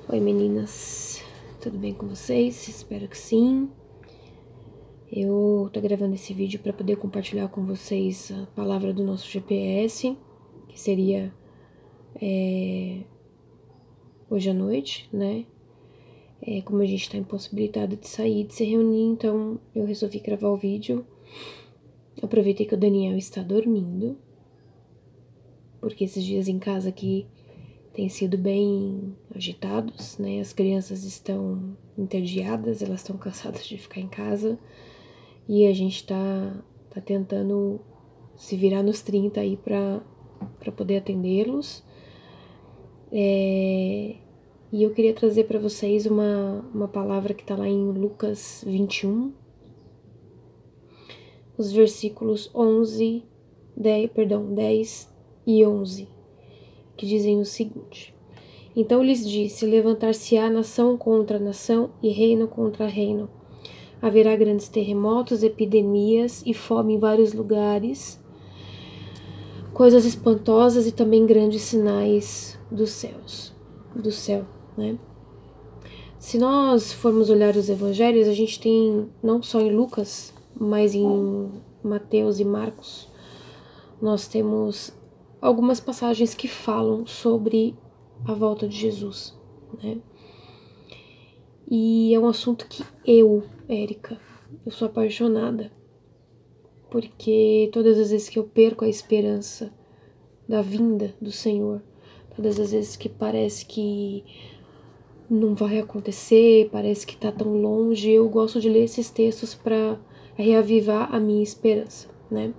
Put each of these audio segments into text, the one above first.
Oi meninas, tudo bem com vocês? Espero que sim. Eu tô gravando esse vídeo para poder compartilhar com vocês a palavra do nosso GPS, que seria hoje à noite, né? Como a gente tá impossibilitado de sair, de se reunir, então eu resolvi gravar o vídeo. Aproveitei que o Daniel está dormindo, porque esses dias em casa aqui têm sido bem agitados, né? As crianças estão entediadas, elas estão cansadas de ficar em casa e a gente tá tentando se virar nos 30 aí pra poder atendê-los. E eu queria trazer para vocês uma palavra que tá lá em Lucas 21, os versículos 10 e 11, que dizem o seguinte: Então lhes disse: levantar-se-á nação contra nação e reino contra reino. Haverá grandes terremotos, epidemias e fome em vários lugares, coisas espantosas e também grandes sinais do céu, né? Se nós formos olhar os evangelhos, a gente tem, não só em Lucas, mas em Mateus e Marcos, nós temos algumas passagens que falam sobre a volta de Jesus, né? E é um assunto que Érica, eu sou apaixonada, porque todas as vezes que eu perco a esperança da vinda do Senhor, todas as vezes que parece que não vai acontecer, parece que tá tão longe, eu gosto de ler esses textos para reavivar a minha esperança, né?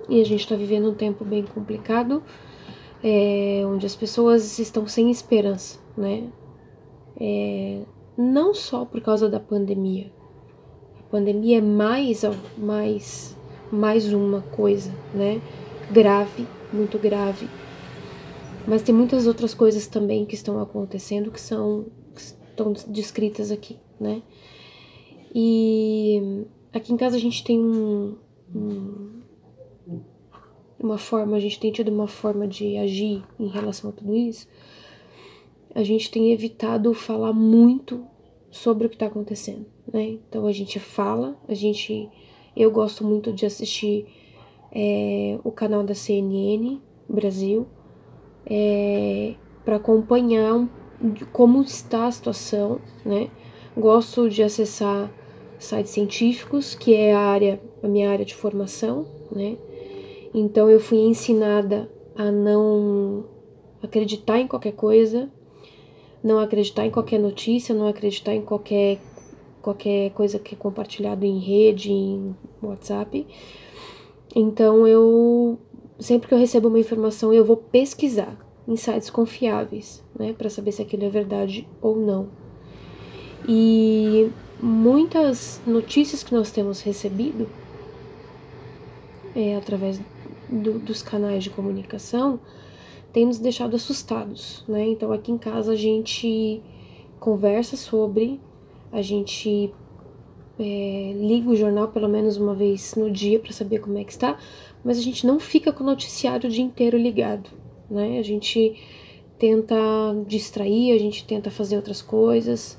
E a gente tá vivendo um tempo bem complicado, onde as pessoas estão sem esperança, né? Não só por causa da pandemia. A pandemia é mais uma coisa, né? Grave, muito grave. Mas tem muitas outras coisas também que estão acontecendo que estão descritas aqui, né? E aqui em casa a gente tem a gente tem tido uma forma de agir em relação a tudo isso. A gente tem evitado falar muito sobre o que está acontecendo, né? Então a gente fala, eu gosto muito de assistir o canal da CNN Brasil, para acompanhar como está a situação, né? Gosto de acessar sites científicos, que é a minha área de formação, né? Então eu fui ensinada a não acreditar em qualquer coisa, não acreditar em qualquer notícia, não acreditar em qualquer coisa que é compartilhado em rede, em WhatsApp. Então sempre que eu recebo uma informação, eu vou pesquisar em sites confiáveis, né, para saber se aquilo é verdade ou não. E muitas notícias que nós temos recebido através dos canais de comunicação tem nos deixado assustados, né? Então aqui em casa a gente conversa sobre, a gente liga o jornal pelo menos uma vez no dia para saber como é que está, mas a gente não fica com o noticiário o dia inteiro ligado, né? A gente tenta distrair, a gente tenta fazer outras coisas.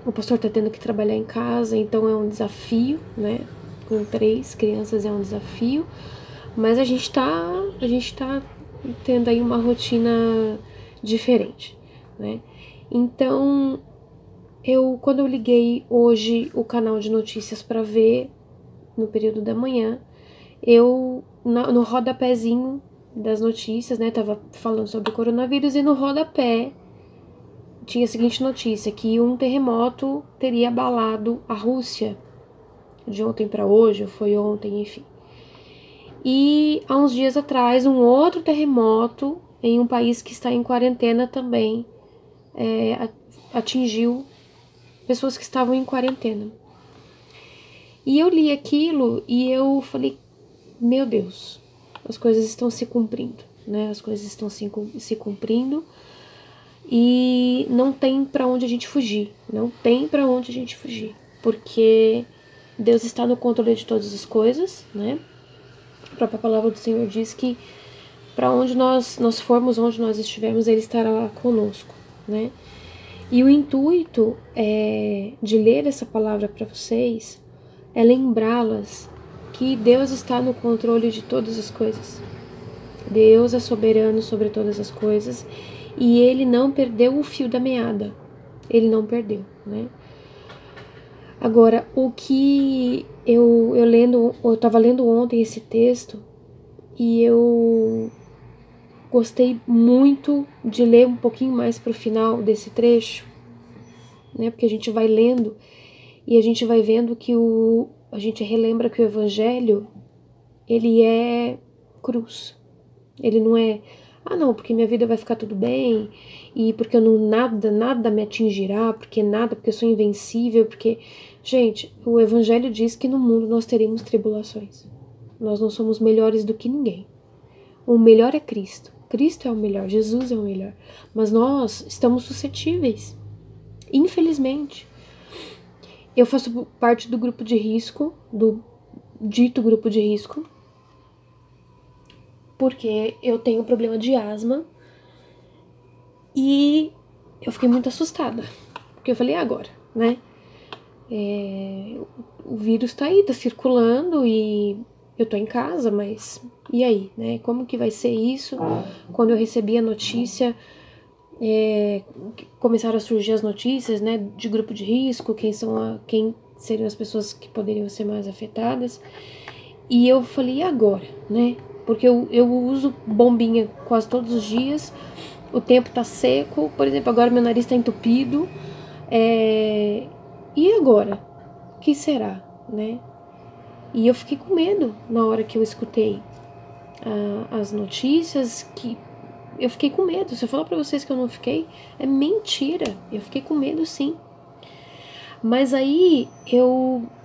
O pastor tá tendo que trabalhar em casa, então é um desafio, né? Com 3 crianças é um desafio, mas a gente tá tendo aí uma rotina diferente, né? Então, quando eu liguei hoje o canal de notícias para ver no período da manhã, no rodapézinho das notícias, né, tava falando sobre o coronavírus, e no rodapé tinha a seguinte notícia, que um terremoto teria abalado a Rússia de ontem para hoje, ou foi ontem, enfim. E há uns dias atrás, um outro terremoto em um país que está em quarentena também atingiu pessoas que estavam em quarentena. E eu li aquilo e eu falei, meu Deus, as coisas estão se cumprindo, né? As coisas estão se cumprindo e não tem para onde a gente fugir, porque Deus está no controle de todas as coisas, né? A própria palavra do Senhor diz que para onde nós formos, onde nós estivermos, Ele estará lá conosco, né? E o intuito de ler essa palavra para vocês é lembrá-las que Deus está no controle de todas as coisas. Deus é soberano sobre todas as coisas e Ele não perdeu o fio da meada. Ele não perdeu, né? Agora, o que eu estava lendo ontem esse texto e eu gostei muito de ler um pouquinho mais para o final desse trecho, né? Porque a gente vai lendo e a gente vai vendo que a gente relembra que o Evangelho, ele é cruz. Ele não é, não, porque minha vida vai ficar tudo bem, e porque eu não, nada me atingirá, porque eu sou invencível, porque... Gente, o Evangelho diz que no mundo nós teremos tribulações. Nós não somos melhores do que ninguém. O melhor é Cristo. Cristo é o melhor, Jesus é o melhor. Mas nós estamos suscetíveis, infelizmente. Eu faço parte do grupo de risco, do dito grupo de risco, porque eu tenho problema de asma e eu fiquei muito assustada. Porque eu falei, agora, né? O vírus tá aí, tá circulando e eu tô em casa, mas e aí, né? Como que vai ser isso? Quando eu recebi a notícia, começaram a surgir as notícias, né, de grupo de risco, quem seriam as pessoas que poderiam ser mais afetadas. E eu falei, e agora, né? Porque eu uso bombinha quase todos os dias, o tempo tá seco, por exemplo, agora meu nariz tá entupido, e agora? O que será, né? E eu fiquei com medo na hora que eu escutei as notícias, que eu fiquei com medo. Se eu falar pra vocês que eu não fiquei, é mentira. Eu fiquei com medo, sim. Mas aí,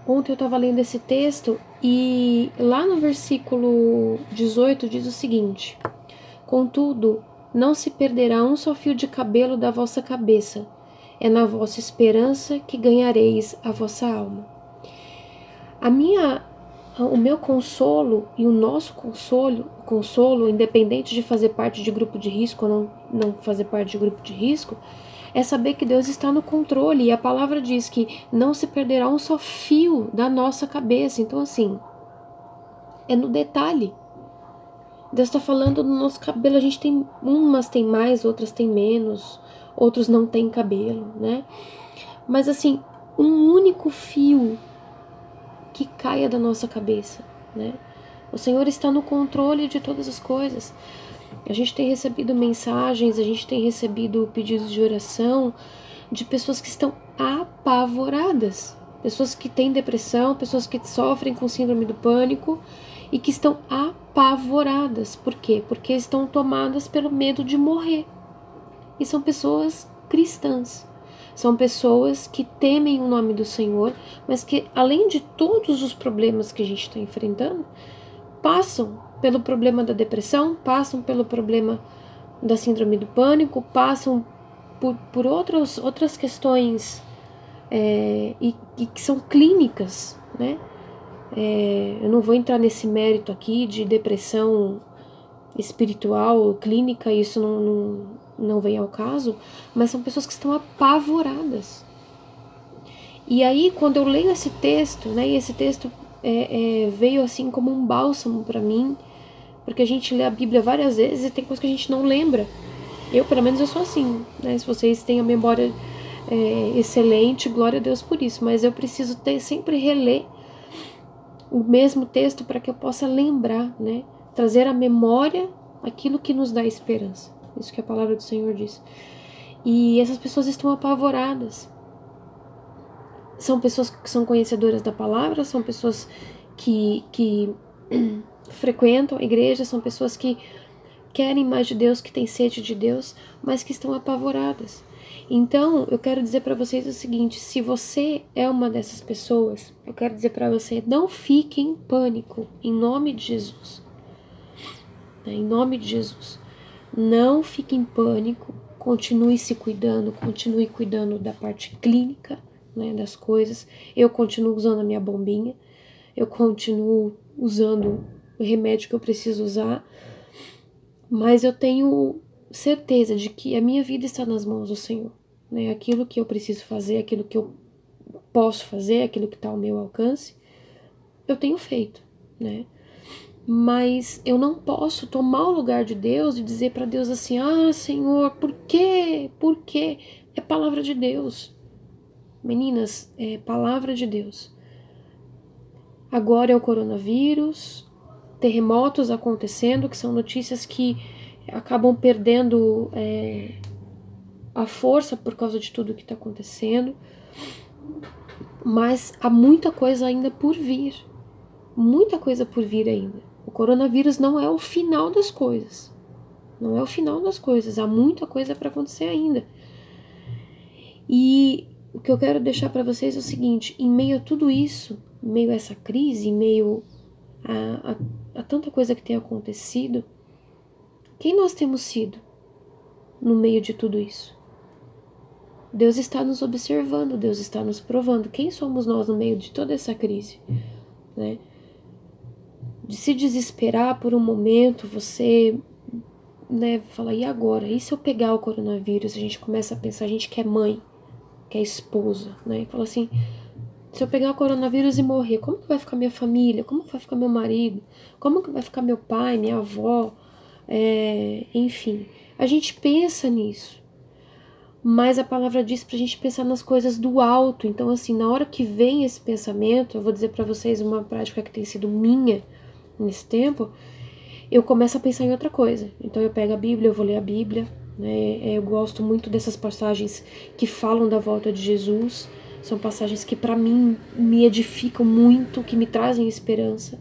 ontem eu tava lendo esse texto e lá no versículo 18 diz o seguinte: contudo, não se perderá um só fio de cabelo da vossa cabeça. É na vossa esperança que ganhareis a vossa alma. O meu consolo e o nosso consolo, independente de fazer parte de grupo de risco ou não fazer parte de grupo de risco, é saber que Deus está no controle. E a palavra diz que não se perderá um só fio da nossa cabeça. Então, assim, é no detalhe. Deus está falando do nosso cabelo. A gente tem, umas tem mais, outras tem menos, outros não têm cabelo, né? Mas, assim, um único fio que caia da nossa cabeça, né? O Senhor está no controle de todas as coisas. A gente tem recebido mensagens, a gente tem recebido pedidos de oração de pessoas que estão apavoradas, pessoas que têm depressão, pessoas que sofrem com síndrome do pânico e que estão apavoradas. Por quê? Porque estão tomadas pelo medo de morrer. E são pessoas cristãs. São pessoas que temem o nome do Senhor, mas que, além de todos os problemas que a gente está enfrentando, passam pelo problema da depressão, passam pelo problema da síndrome do pânico, passam por outras questões e que são clínicas, né? Eu não vou entrar nesse mérito aqui de depressão espiritual, clínica, isso não vem ao caso, mas são pessoas que estão apavoradas. E aí, quando eu leio esse texto, né, e esse texto veio assim como um bálsamo para mim, porque a gente lê a Bíblia várias vezes e tem coisa que a gente não lembra. Pelo menos eu sou assim, né? Se vocês têm a memória excelente, glória a Deus por isso, mas eu preciso sempre reler o mesmo texto para que eu possa lembrar, né? Trazer à memória aquilo que nos dá esperança. Isso que a palavra do Senhor diz. E essas pessoas estão apavoradas. São pessoas que são conhecedoras da palavra, são pessoas que frequentam a igreja, são pessoas que querem mais de Deus, que têm sede de Deus, mas que estão apavoradas. Então, eu quero dizer para vocês o seguinte: se você é uma dessas pessoas, eu quero dizer para você, não fique em pânico, em nome de Jesus. Em nome de Jesus. Não fique em pânico, continue se cuidando, continue cuidando da parte clínica, né, das coisas. Eu continuo usando a minha bombinha, eu continuo usando o remédio que eu preciso usar, Mas eu tenho certeza de que a minha vida está nas mãos do Senhor, né? Aquilo que eu preciso fazer, aquilo que eu posso fazer, aquilo que está ao meu alcance, eu tenho feito, né? Mas eu não posso tomar o lugar de Deus e dizer para Deus assim: ah, Senhor, por quê? Por quê? É palavra de Deus. Meninas, é palavra de Deus. Agora é o coronavírus, terremotos acontecendo, que são notícias que acabam perdendo a força por causa de tudo que está acontecendo. Mas há muita coisa ainda por vir. Muita coisa por vir ainda. O coronavírus não é o final das coisas. Não é o final das coisas. Há muita coisa para acontecer ainda. E o que eu quero deixar para vocês é o seguinte: em meio a tudo isso, em meio a essa crise, em meio a tanta coisa que tem acontecido, quem nós temos sido no meio de tudo isso? Deus está nos observando, Deus está nos provando. Quem somos nós no meio de toda essa crise, né? De se desesperar por um momento, você, né, fala, e agora? E se eu pegar o coronavírus? A gente começa a pensar, a gente que é mãe, que é esposa, né? E fala assim, se eu pegar o coronavírus e morrer, como que vai ficar minha família? Como que vai ficar meu marido? Como que vai ficar meu pai, minha avó? Enfim, a gente pensa nisso. Mas a palavra diz pra gente pensar nas coisas do alto. Então, assim, na hora que vem esse pensamento, eu vou dizer pra vocês uma prática que tem sido minha nesse tempo, eu começo a pensar em outra coisa. Então eu pego a Bíblia, eu vou ler a Bíblia, né? Eu gosto muito dessas passagens que falam da volta de Jesus. São passagens que pra mim me edificam muito, que me trazem esperança,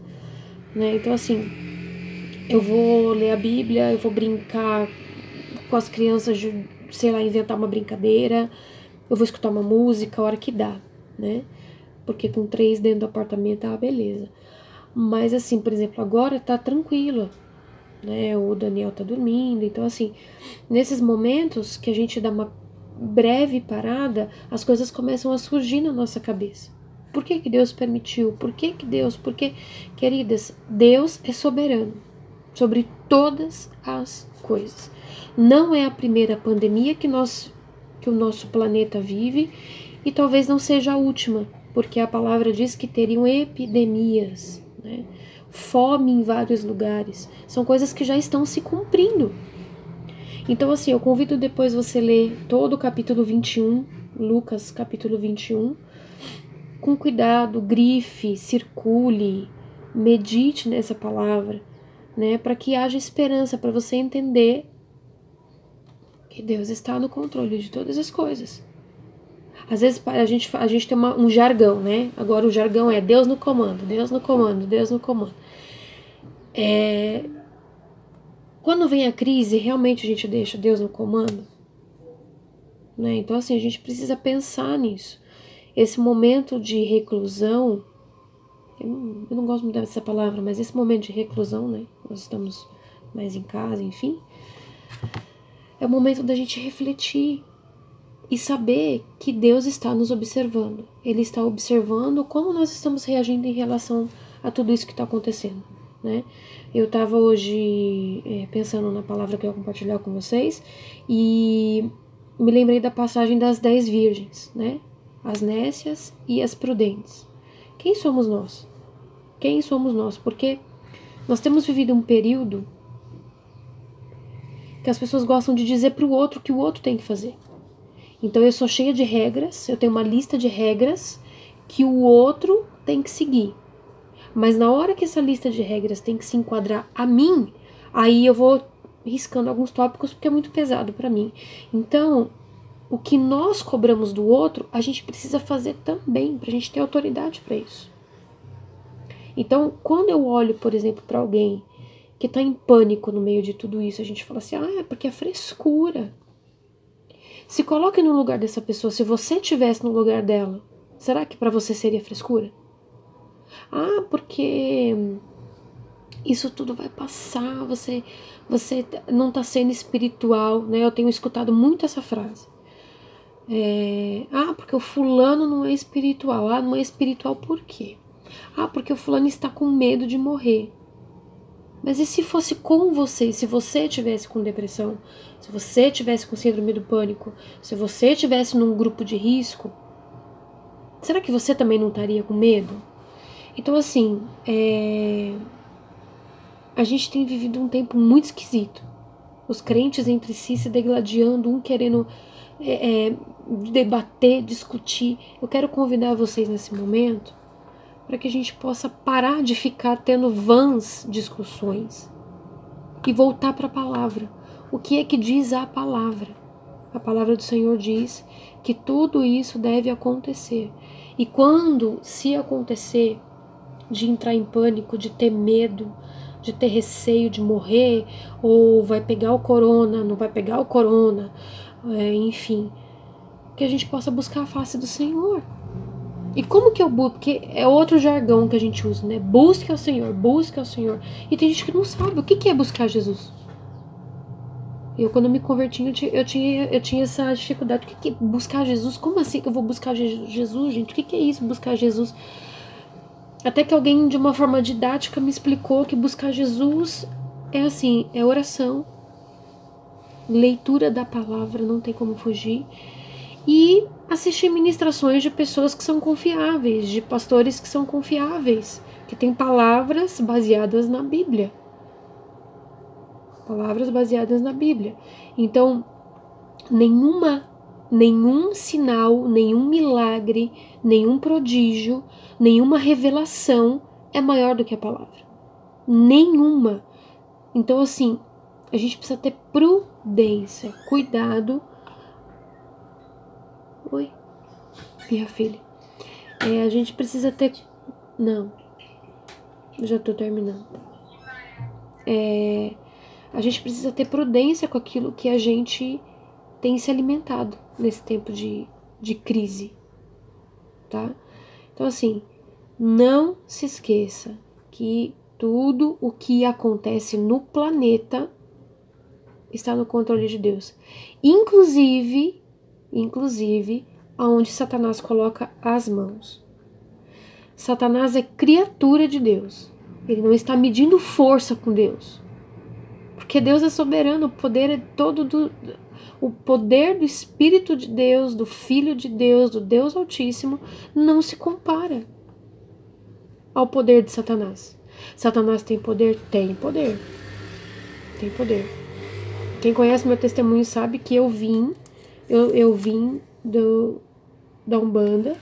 né? Então, assim, eu vou ler a Bíblia, eu vou brincar com as crianças, sei lá, inventar uma brincadeira, eu vou escutar uma música a hora que dá, né? Porque com 3 dentro do apartamento, beleza. Mas assim, por exemplo, agora tá tranquilo, né? O Daniel tá dormindo, então assim, nesses momentos que a gente dá uma breve parada, as coisas começam a surgir na nossa cabeça. Por que que Deus permitiu? Por que que Deus? Porque, queridas, Deus é soberano sobre todas as coisas. Não é a primeira pandemia que o nosso planeta vive e talvez não seja a última, porque a palavra diz que teriam epidemias, né? Fome em vários lugares. São coisas que já estão se cumprindo. Então, assim, eu convido depois você ler todo o capítulo 21, Lucas capítulo 21, com cuidado, grife, circule, medite nessa palavra, né? Para que haja esperança, para você entender que Deus está no controle de todas as coisas. Às vezes a gente tem um jargão, né? Agora o jargão é Deus no comando, Deus no comando, Deus no comando. Quando vem a crise, realmente a gente deixa Deus no comando, né? Então, assim, a gente precisa pensar nisso. Esse momento de reclusão, eu não gosto muito dessa palavra, mas esse momento de reclusão, né? Nós estamos mais em casa, enfim. É o momento da gente refletir e saber que Deus está nos observando. Ele está observando como nós estamos reagindo em relação a tudo isso que está acontecendo, né? Eu estava hoje pensando na palavra que eu ia compartilhar com vocês e me lembrei da passagem das 10 virgens, né? As nécias e as prudentes. Quem somos nós? Quem somos nós? Porque nós temos vivido um período que as pessoas gostam de dizer para o outro que o outro tem que fazer. Então eu sou cheia de regras, eu tenho uma lista de regras que o outro tem que seguir. Mas na hora que essa lista de regras tem que se enquadrar a mim, aí eu vou riscando alguns tópicos porque é muito pesado para mim. Então, o que nós cobramos do outro, a gente precisa fazer também, pra gente ter autoridade para isso. Então, quando eu olho, por exemplo, para alguém que tá em pânico no meio de tudo isso, a gente fala assim, é porque é frescura. Se coloque no lugar dessa pessoa, se você estivesse no lugar dela, será que para você seria frescura? Porque isso tudo vai passar, você não tá sendo espiritual, né? Eu tenho escutado muito essa frase. Porque o fulano não é espiritual. Não é espiritual por quê? Porque o fulano está com medo de morrer. Mas e se fosse com você? Se você tivesse com depressão? Se você tivesse com síndrome do pânico? Se você tivesse num grupo de risco? Será que você também não estaria com medo? Então, assim, a gente tem vivido um tempo muito esquisito. Os crentes entre si se degladiando, um querendo debater, discutir. Eu quero convidar vocês nesse momento para que a gente possa parar de ficar tendo vãs discussões e voltar para a palavra. O que é que diz a palavra? A palavra do Senhor diz que tudo isso deve acontecer. E quando, se acontecer, de entrar em pânico, de ter medo, de ter receio de morrer, ou vai pegar o corona, não vai pegar o corona, enfim, que a gente possa buscar a face do Senhor. E como que eu busco? Porque é outro jargão que a gente usa, né? Busque ao Senhor, busque ao Senhor. E tem gente que não sabe o que é buscar Jesus. Eu, quando me converti, eu tinha essa dificuldade. O que é buscar Jesus? Como assim que eu vou buscar Jesus, gente? O que é isso, buscar Jesus? Até que alguém, de uma forma didática, me explicou que buscar Jesus é assim, é oração, leitura da palavra, não tem como fugir, e assistir ministrações de pessoas que são confiáveis, de pastores que são confiáveis, que têm palavras baseadas na Bíblia. Palavras baseadas na Bíblia. Então, nenhum sinal, nenhum milagre, nenhum prodígio, nenhuma revelação é maior do que a palavra. Nenhuma. Então, assim, a gente precisa ter prudência, cuidado. Oi, minha filha. A gente precisa ter... Não, já tô terminando. A gente precisa ter prudência com aquilo que a gente tem se alimentado nesse tempo de crise, tá? Então, assim, não se esqueça que tudo o que acontece no planeta está no controle de Deus. Inclusive, aonde Satanás coloca as mãos. Satanás é criatura de Deus. Ele não está medindo força com Deus. Porque Deus é soberano, o poder é todo o poder do Espírito de Deus, do Filho de Deus, do Deus Altíssimo, não se compara ao poder de Satanás. Satanás tem poder? Tem poder. Tem poder. Quem conhece meu testemunho sabe que eu vim da Umbanda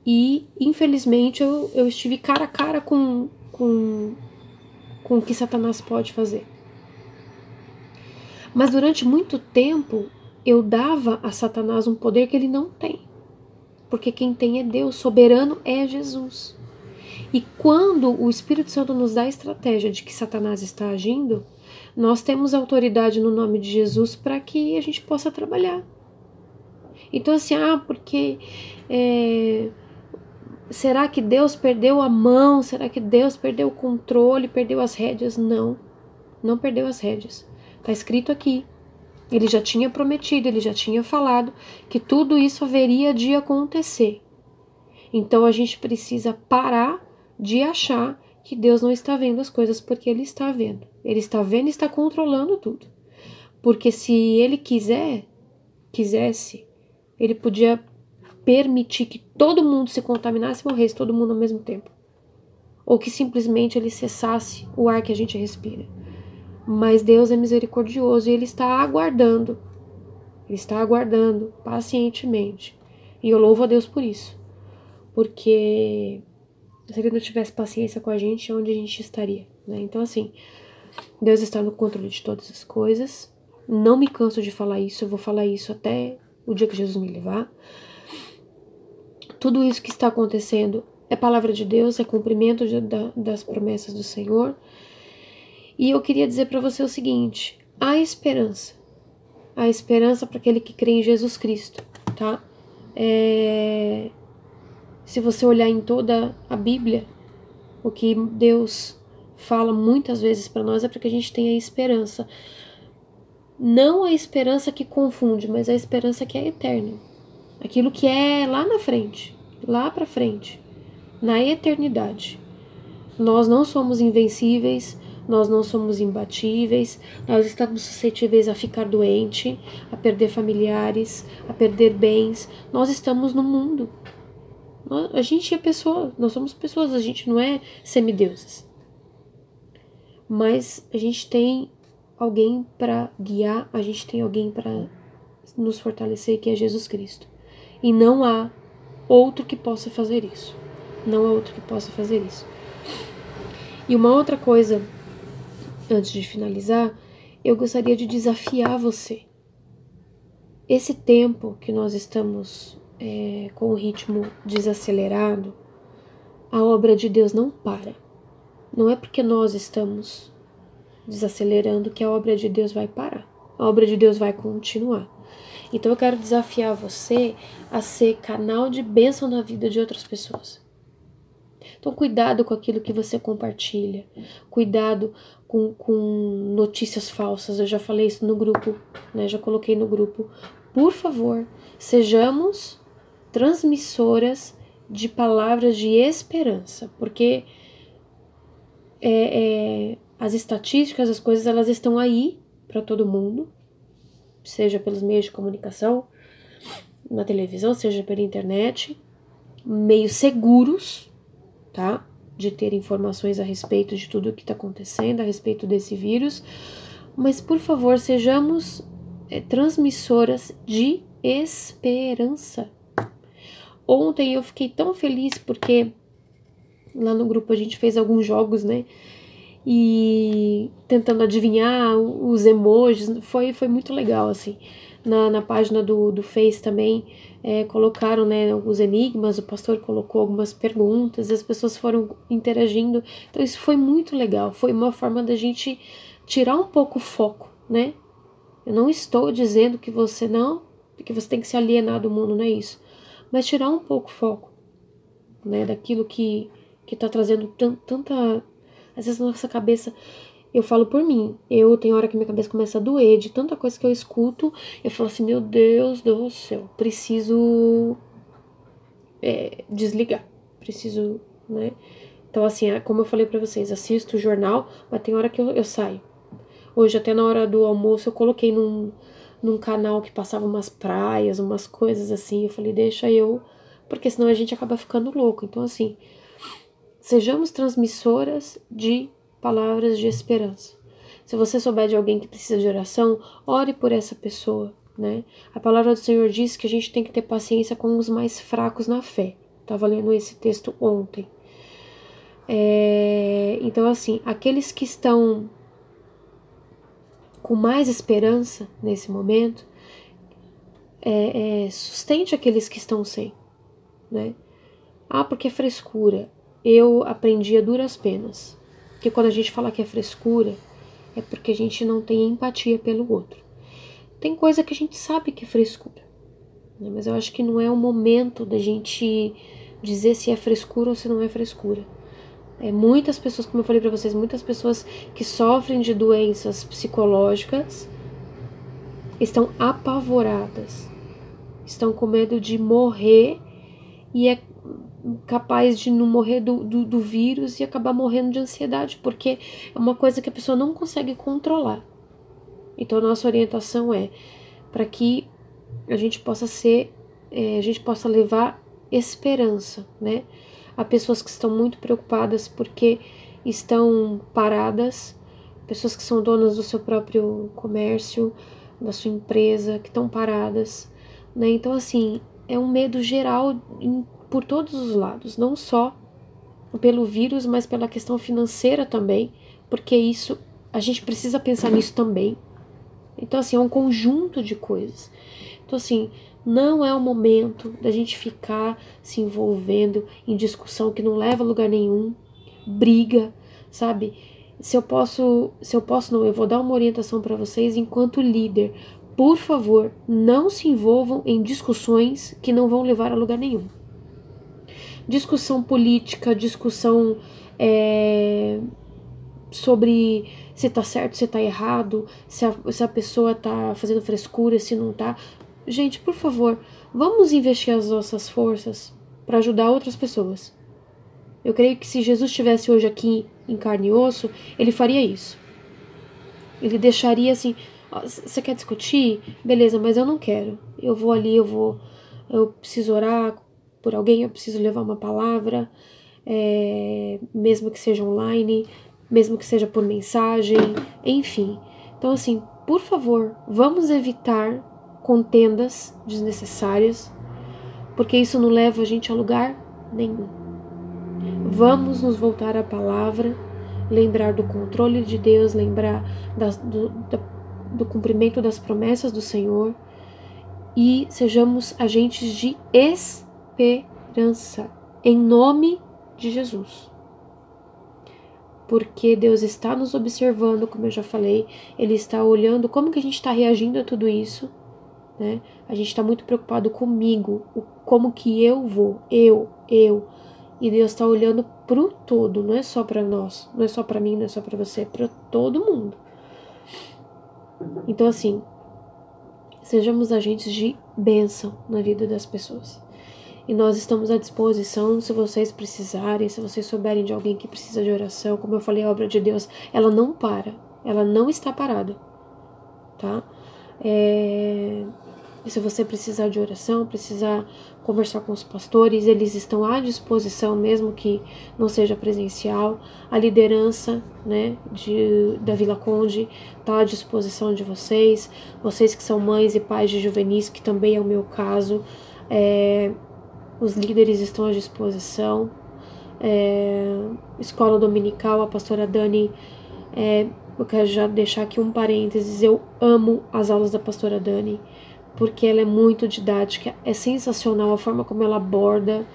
e, infelizmente, eu estive cara a cara com o que Satanás pode fazer. Mas durante muito tempo eu dava a Satanás um poder que ele não tem. Porque quem tem é Deus, soberano é Jesus. E quando o Espírito Santo nos dá a estratégia de que Satanás está agindo, nós temos autoridade no nome de Jesus para que a gente possa trabalhar. Então assim, porque será que Deus perdeu a mão? Será que Deus perdeu o controle, perdeu as rédeas? Não, não perdeu as rédeas. Está escrito aqui. Ele já tinha prometido, ele já tinha falado que tudo isso haveria de acontecer. Então a gente precisa parar de achar que Deus não está vendo as coisas, porque Ele está vendo. Ele está vendo e está controlando tudo. Porque se Ele quisesse, Ele podia permitir que todo mundo se contaminasse e morresse todo mundo ao mesmo tempo. Ou que simplesmente Ele cessasse o ar que a gente respira. Mas Deus é misericordioso e Ele está aguardando. Ele está aguardando pacientemente. E eu louvo a Deus por isso. Porque se Ele não tivesse paciência com a gente, onde a gente estaria, né? Então, assim, Deus está no controle de todas as coisas. Não me canso de falar isso. Eu vou falar isso até o dia que Jesus me levar. Tudo isso que está acontecendo é palavra de Deus, é cumprimento das promessas do Senhor. E eu queria dizer para você o seguinte: há esperança. Há esperança para aquele que crê em Jesus Cristo, tá? Se você olhar em toda a Bíblia, o que Deus fala muitas vezes para nós é para que a gente tenha esperança. Não a esperança que confunde, mas a esperança que é eterna. Aquilo que é lá na frente, lá para frente, na eternidade. Nós não somos invencíveis, nós não somos imbatíveis, nós estamos suscetíveis a ficar doente, a perder familiares, a perder bens. Nós estamos no mundo. A gente é pessoa, nós somos pessoas, a gente não é semideuses. Mas a gente tem alguém para guiar, a gente tem alguém para nos fortalecer, que é Jesus Cristo. E não há outro que possa fazer isso. Não há outro que possa fazer isso. E uma outra coisa, antes de finalizar, eu gostaria de desafiar você. Esse tempo que nós estamos com o ritmo desacelerado, a obra de Deus não para. Não é porque nós estamos desacelerando que a obra de Deus vai parar. A obra de Deus vai continuar. Então eu quero desafiar você a ser canal de bênção na vida de outras pessoas. Então cuidado com aquilo que você compartilha. Cuidado com notícias falsas. Eu já falei isso no grupo, né? Já coloquei no grupo. Por favor, sejamos transmissoras de palavras de esperança. Porque as estatísticas, as coisas, elas estão aí para todo mundo. Seja pelos meios de comunicação, na televisão, seja pela internet. Meios seguros, tá? De ter informações a respeito de tudo o que está acontecendo, a respeito desse vírus. Mas, por favor, sejamos transmissoras de esperança. Ontem eu fiquei tão feliz porque lá no grupo a gente fez alguns jogos, né? E tentando adivinhar os emojis, foi muito legal, assim. Na página do Face também colocaram, né, os enigmas, o pastor colocou algumas perguntas, e as pessoas foram interagindo. Então isso foi muito legal, foi uma forma da gente tirar um pouco o foco, né? Eu não estou dizendo que você tem que se alienar do mundo, não é isso. Mas tirar um pouco o foco, né, daquilo que tá trazendo tanta... Às vezes na nossa cabeça, eu falo por mim, eu tenho hora que minha cabeça começa a doer de tanta coisa que eu escuto, eu falo assim, meu Deus do céu, preciso desligar, preciso, né? Então assim, como eu falei pra vocês, assisto o jornal, mas tem hora que eu saio. Hoje até na hora do almoço eu coloquei num canal que passava umas praias, umas coisas assim, eu falei, deixa eu, porque senão a gente acaba ficando louco. Então assim, sejamos transmissoras de palavras de esperança. Se você souber de alguém que precisa de oração, ore por essa pessoa, né? A palavra do Senhor diz que a gente tem que ter paciência com os mais fracos na fé. Estava lendo esse texto ontem. Então, assim, aqueles que estão com mais esperança nesse momento, sustente aqueles que estão sem, né? Ah, porque é frescura. Eu aprendi a duras penas. Porque quando a gente fala que é frescura, é porque a gente não tem empatia pelo outro. Tem coisa que a gente sabe que é frescura, né? Mas eu acho que não é o momento da gente dizer se é frescura ou se não é frescura. Muitas pessoas, como eu falei pra vocês, muitas pessoas que sofrem de doenças psicológicas estão apavoradas, estão com medo de morrer e é capaz de não morrer do vírus e acabar morrendo de ansiedade, porque é uma coisa que a pessoa não consegue controlar. Então a nossa orientação é para que a gente possa a gente possa levar esperança, né, a pessoas que estão muito preocupadas porque estão paradas, pessoas que são donas do seu próprio comércio, da sua empresa, que estão paradas, né? Então assim, é um medo geral por todos os lados, não só pelo vírus, mas pela questão financeira também, porque isso, a gente precisa pensar nisso também. Então assim, é um conjunto de coisas. Então assim, não é o momento da gente ficar se envolvendo em discussão que não leva a lugar nenhum, briga, sabe? Se eu posso não, eu vou dar uma orientação para vocês enquanto líder. Por favor, não se envolvam em discussões que não vão levar a lugar nenhum. Discussão política, discussão sobre se tá certo, se tá errado, se a pessoa tá fazendo frescura, se não tá. Gente, por favor, vamos investir as nossas forças para ajudar outras pessoas. Eu creio que se Jesus estivesse hoje aqui em carne e osso, ele faria isso. Ele deixaria assim, você quer discutir? Beleza, mas eu não quero. Eu vou ali, eu preciso orar por alguém, eu preciso levar uma palavra, mesmo que seja online, mesmo que seja por mensagem, enfim. Então assim, por favor, vamos evitar contendas desnecessárias, porque isso não leva a gente a lugar nenhum. Vamos nos voltar à palavra, lembrar do controle de Deus, lembrar do cumprimento das promessas do Senhor e sejamos agentes de esperança, em nome de Jesus. Porque Deus está nos observando, como eu já falei, Ele está olhando como que a gente está reagindo a tudo isso, né? A gente está muito preocupado comigo, como que eu vou, e Deus está olhando pro todo, não é só para nós, não é só para mim, não é só para você, é para todo mundo. Então assim, sejamos agentes de bênção na vida das pessoas. E nós estamos à disposição, se vocês precisarem, se vocês souberem de alguém que precisa de oração, como eu falei, a obra de Deus, ela não para, ela não está parada, tá? E se você precisar de oração, precisar conversar com os pastores, eles estão à disposição, mesmo que não seja presencial. A liderança, né, da Vila Conde está à disposição de vocês. Vocês que são mães e pais de juvenis, que também é o meu caso, os líderes estão à disposição. Escola dominical, a pastora Dani, eu quero já deixar aqui um parênteses, eu amo as aulas da pastora Dani, porque ela é muito didática, é sensacional a forma como ela aborda,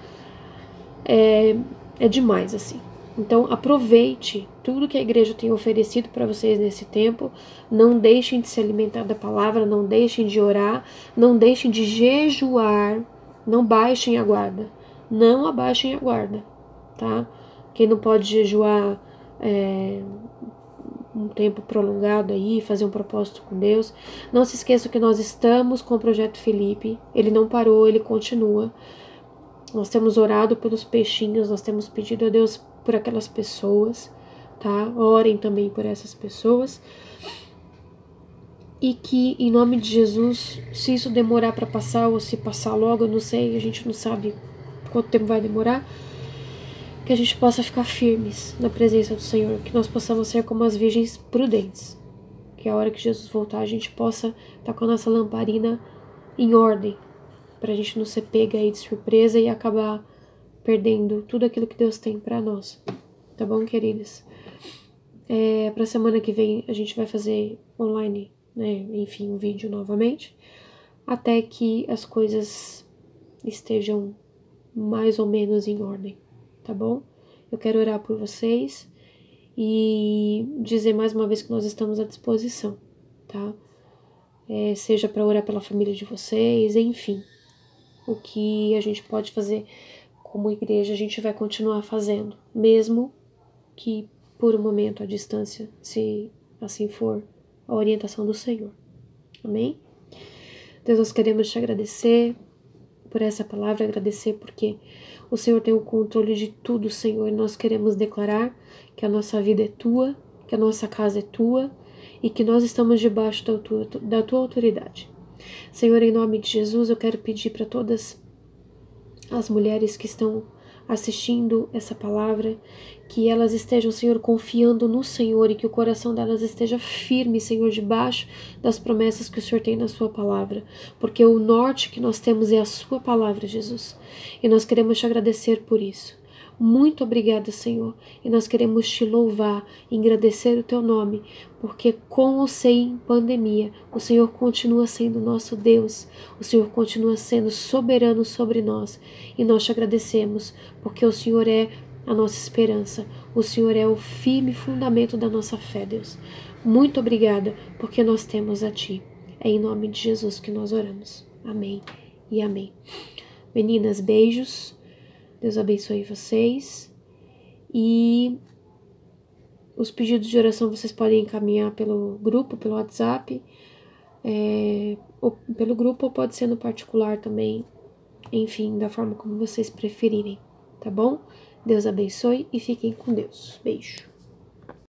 é demais, assim. Então aproveite tudo que a igreja tem oferecido para vocês nesse tempo, não deixem de se alimentar da palavra, não deixem de orar, não deixem de jejuar, não baixem a guarda, não abaixem a guarda, tá? Quem não pode jejuar um tempo prolongado aí, fazer um propósito com Deus. Não se esqueça que nós estamos com o Projeto Felipe, ele não parou, ele continua. Nós temos orado pelos peixinhos, nós temos pedido a Deus por aquelas pessoas, tá? Orem também por essas pessoas. E que, em nome de Jesus, se isso demorar para passar ou se passar logo, eu não sei, a gente não sabe quanto tempo vai demorar, que a gente possa ficar firmes na presença do Senhor, que nós possamos ser como as virgens prudentes, que a hora que Jesus voltar a gente possa estar com a nossa lamparina em ordem, para a gente não ser pega aí de surpresa e acabar perdendo tudo aquilo que Deus tem para nós, tá bom, queridas? Para a semana que vem a gente vai fazer online, né? Enfim, um vídeo novamente, até que as coisas estejam mais ou menos em ordem. Tá bom? Eu quero orar por vocês e dizer mais uma vez que nós estamos à disposição, tá? Seja para orar pela família de vocês, enfim. O que a gente pode fazer como igreja, a gente vai continuar fazendo, mesmo que por um momento à distância, se assim for a orientação do Senhor. Amém? Deus, nós queremos te agradecer por essa palavra, agradecer porque o Senhor tem o controle de tudo, Senhor, e nós queremos declarar que a nossa vida é tua, que a nossa casa é tua e que nós estamos debaixo da tua autoridade. Senhor, em nome de Jesus, eu quero pedir para todas as mulheres que estão assistindo essa palavra, que elas estejam, Senhor, confiando no Senhor e que o coração delas esteja firme, Senhor, debaixo das promessas que o Senhor tem na sua palavra, porque o norte que nós temos é a sua palavra, Jesus, e nós queremos te agradecer por isso. Muito obrigada, Senhor, e nós queremos te louvar e agradecer o teu nome, porque com ou sem pandemia, o Senhor continua sendo nosso Deus, o Senhor continua sendo soberano sobre nós, e nós te agradecemos, porque o Senhor é a nossa esperança, o Senhor é o firme fundamento da nossa fé, Deus. Muito obrigada, porque nós temos a Ti. É em nome de Jesus que nós oramos. Amém e amém. Meninas, beijos. Deus abençoe vocês. E os pedidos de oração vocês podem encaminhar pelo grupo, pelo WhatsApp, ou pelo grupo, ou pode ser no particular também. Enfim, da forma como vocês preferirem, tá bom? Deus abençoe e fiquem com Deus. Beijo.